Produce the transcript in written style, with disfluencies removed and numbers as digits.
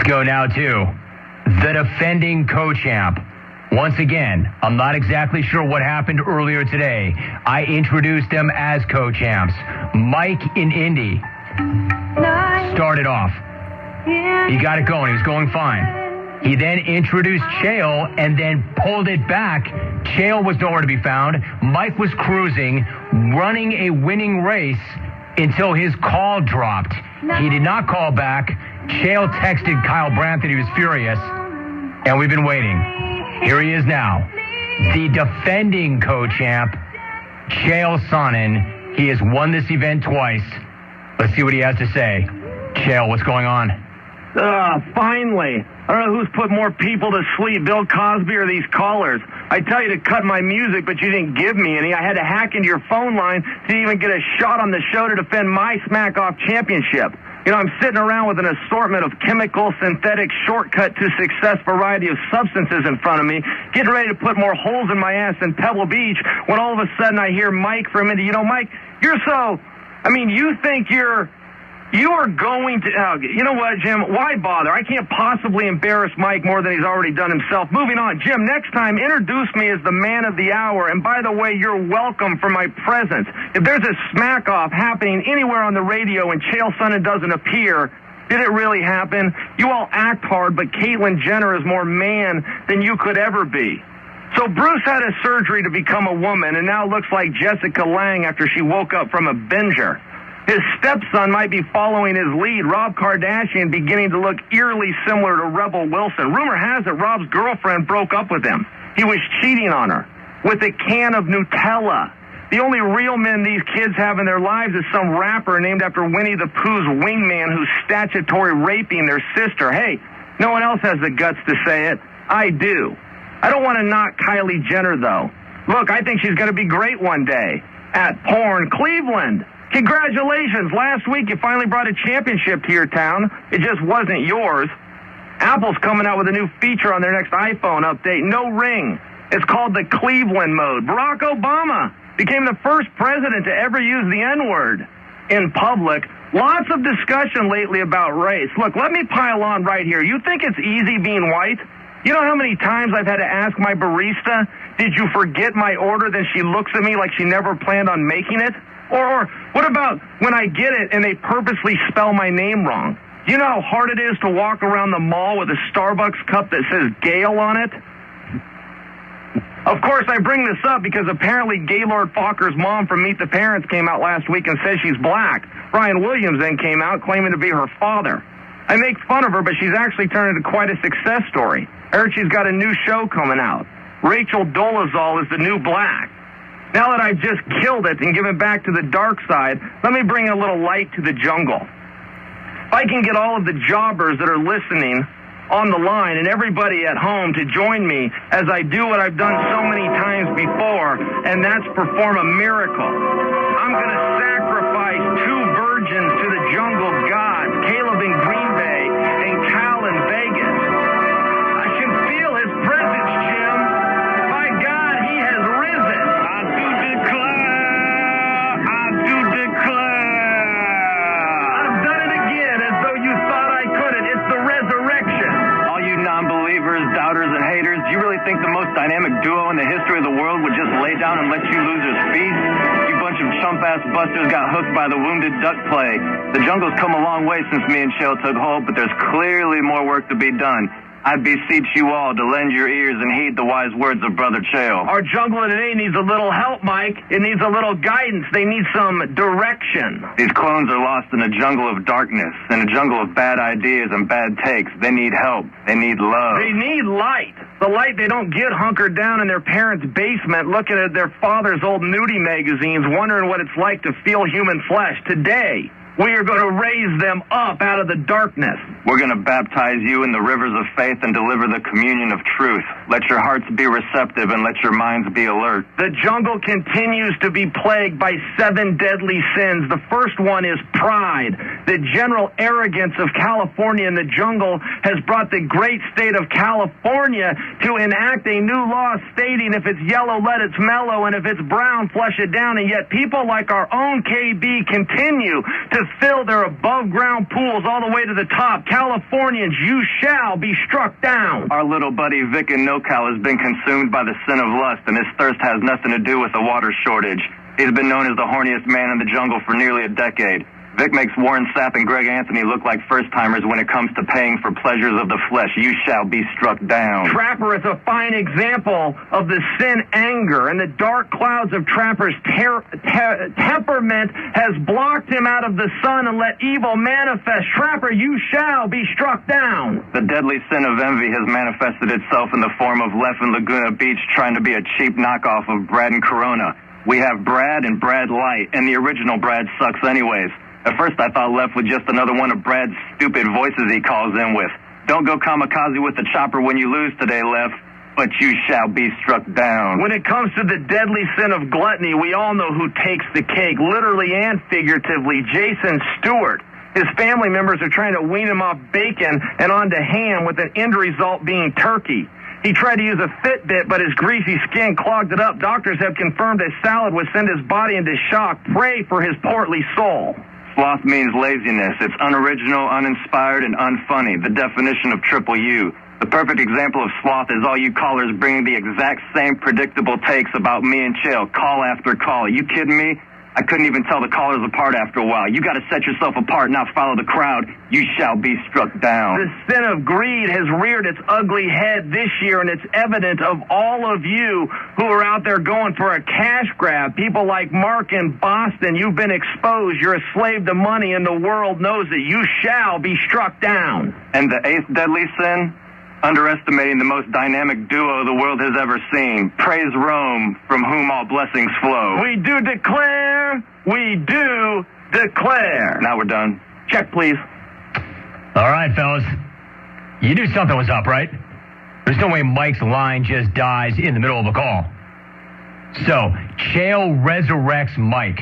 go now to the defending co-champ. Once again, I'm not exactly sure what happened earlier today. I introduced them as co-champs. Mike in Indy started off. He got it going. He was going fine. He then introduced Chael and then pulled it back. Chael was nowhere to be found. Mike was cruising, running a winning race until his call dropped. He did not call back. Chael texted Kyle Brandt that he was furious, and we've been waiting. Here he is now, the defending co-champ, Chael Sonnen. He has won this event twice. Let's see what he has to say. Chael, what's going on? Finally. I don't know who's put more people to sleep, Bill Cosby or these callers. I tell you to cut my music, but you didn't give me any. I had to hack into your phone line to even get a shot on the show to defend my Smack-Off championship. You know, I'm sitting around with an assortment of chemical, synthetic, shortcut to success variety of substances in front of me, getting ready to put more holes in my ass than Pebble Beach, when all of a sudden I hear Mike from Indy. You know, Mike, you think you are going to, you know what, Jim, why bother? I can't possibly embarrass Mike more than he's already done himself. Moving on, Jim, next time, introduce me as the man of the hour, and by the way, you're welcome for my presence. If there's a smack-off happening anywhere on the radio and Chael Sonnen doesn't appear, did it really happen? You all act hard, but Caitlyn Jenner is more man than you could ever be. So Bruce had a surgery to become a woman, and now looks like Jessica Lange after she woke up from a binger. His stepson might be following his lead, Rob Kardashian beginning to look eerily similar to Rebel Wilson. Rumor has it Rob's girlfriend broke up with him. He was cheating on her with a can of Nutella. The only real men these kids have in their lives is some rapper named after Winnie the Pooh's wingman who's statutory raping their sister. Hey, no one else has the guts to say it. I do. I don't want to knock Kylie Jenner, though. Look, I think she's going to be great one day at Porn Cleveland. Congratulations. Last week you finally brought a championship to your town. It just wasn't yours. Apple's coming out with a new feature on their next iPhone update. No ring. It's called the Cleveland mode. Barack Obama became the first president to ever use the N-word in public. Lots of discussion lately about race. Look, let me pile on right here. You think it's easy being white? You know how many times I've had to ask my barista, did you forget my order? Then she looks at me like she never planned on making it. Or what about when I get it and they purposely spell my name wrong? You know how hard it is to walk around the mall with a Starbucks cup that says Gail on it? Of course, I bring this up because apparently Gaylord Fawker's mom from Meet the Parents came out last week and says she's black. Brian Williams then came out claiming to be her father. I make fun of her, but she's actually turned into quite a success story. I heard she's got a new show coming out. Rachel Dolezal is the new black. Now that I've just killed it and given back to the dark side, let me bring a little light to the jungle. If I can get all of the jobbers that are listening on the line and everybody at home to join me as I do what I've done so many times before, and that's perform a miracle. I'm going to sacrifice 2 virgins to the jungle gods, Caleb in Green Bay and Cal in Vegas. I can feel his presence, Jim. By God, he has risen. I do declare. I've done it again as though you thought I couldn't. It's the resurrection. All you non-believers, doubters, and haters, do you really think the most dynamic duo in the history of the world would just lay down and let you losers feast? You bunch of chump-ass busters got hooked by the wounded duck play. The jungle's come a long way since me and Chael took hold, but there's clearly more work to be done. I beseech you all to lend your ears and heed the wise words of Brother Chael. Our jungle today needs a little help, Mike. It needs a little guidance. They need some direction. These clones are lost in a jungle of darkness, in a jungle of bad ideas and bad takes. They need help. They need love. They need light. The light they don't get hunkered down in their parents' basement looking at their father's old nudie magazines, wondering what it's like to feel human flesh. Today, we are going to raise them up out of the darkness. We're going to baptize you in the rivers of faith and deliver the communion of truth. Let your hearts be receptive and let your minds be alert. The jungle continues to be plagued by 7 deadly sins. The first one is pride. The general arrogance of California in the jungle has brought the great state of California to enact a new law stating if it's yellow, let it mellow, and if it's brown, flush it down. And yet people like our own KB continue to fill their above-ground pools all the way to the top. Californians, you shall be struck down. Our little buddy Vic in NoCal has been consumed by the sin of lust, and his thirst has nothing to do with the water shortage. He's been known as the horniest man in the jungle for nearly a decade. Vic makes Warren Sapp and Greg Anthony look like first-timers when it comes to paying for pleasures of the flesh. You shall be struck down. Trapper is a fine example of the sin anger, and the dark clouds of Trapper's temperament has blocked him out of the sun and let evil manifest. Trapper, you shall be struck down. The deadly sin of envy has manifested itself in the form of Lef in Laguna Beach trying to be a cheap knockoff of Brad and Corona. We have Brad and Brad Light, and the original Brad sucks anyways. At first, I thought Lef was just another one of Brad's stupid voices he calls in with. Don't go kamikaze with the chopper when you lose today, Lef, but you shall be struck down. When it comes to the deadly sin of gluttony, we all know who takes the cake, literally and figuratively, Jason Stewart. His family members are trying to wean him off bacon and onto ham, with an end result being turkey. He tried to use a Fitbit, but his greasy skin clogged it up. Doctors have confirmed a salad would send his body into shock. Pray for his portly soul. Sloth means laziness. It's unoriginal, uninspired, and unfunny. The definition of triple U. The perfect example of sloth is all you callers bringing the exact same predictable takes about me and Chael, call after call. Are you kidding me? I couldn't even tell the callers apart after a while. You got to set yourself apart, not follow the crowd. You shall be struck down. The sin of greed has reared its ugly head this year, and it's evident of all of you who are out there going for a cash grab. People like Mark in Boston, you've been exposed. You're a slave to money, and the world knows it. You shall be struck down. And the eighth deadly sin? Underestimating the most dynamic duo the world has ever seen. Praise Rome, from whom all blessings flow. We do declare. We do declare. Now we're done. Check, please. All right, fellas. You knew something was up, right? There's no way Mike's line just dies in the middle of a call. So, Chael resurrects Mike.